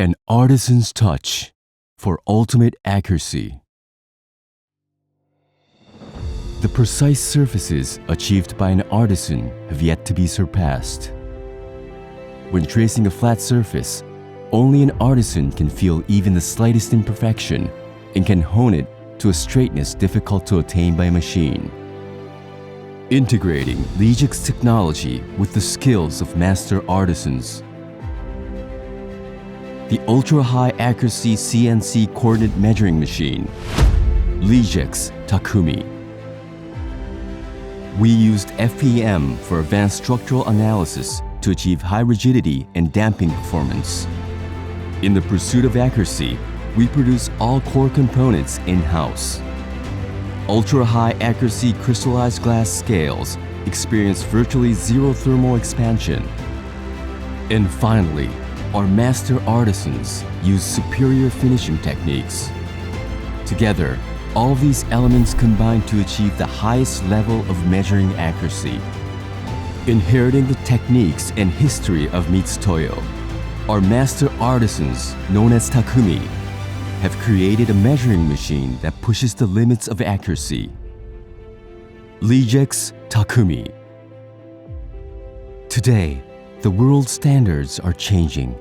An artisan's touch for ultimate accuracy. The precise surfaces achieved by an artisan have yet to be surpassed. When tracing a flat surface, only an artisan can feel even the slightest imperfection and can hone it to a straightness difficult to attain by a machine. Integrating LEGEX technology with the skills of master artisans. The ultra-high accuracy CNC coordinate measuring machine, LEGEX Takumi. We used FEM for advanced structural analysis to achieve high rigidity and damping performance. In the pursuit of accuracy, we produce all core components in-house. Ultra-high accuracy crystallized glass scales experience virtually zero thermal expansion. And finally, our master artisans use superior finishing techniques. Together, all these elements combine to achieve the highest level of measuring accuracy. Inheriting the techniques and history of Mitsutoyo, our master artisans, known as Takumi, have created a measuring machine that pushes the limits of accuracy. LEGEX Takumi. Today, the world's standards are changing.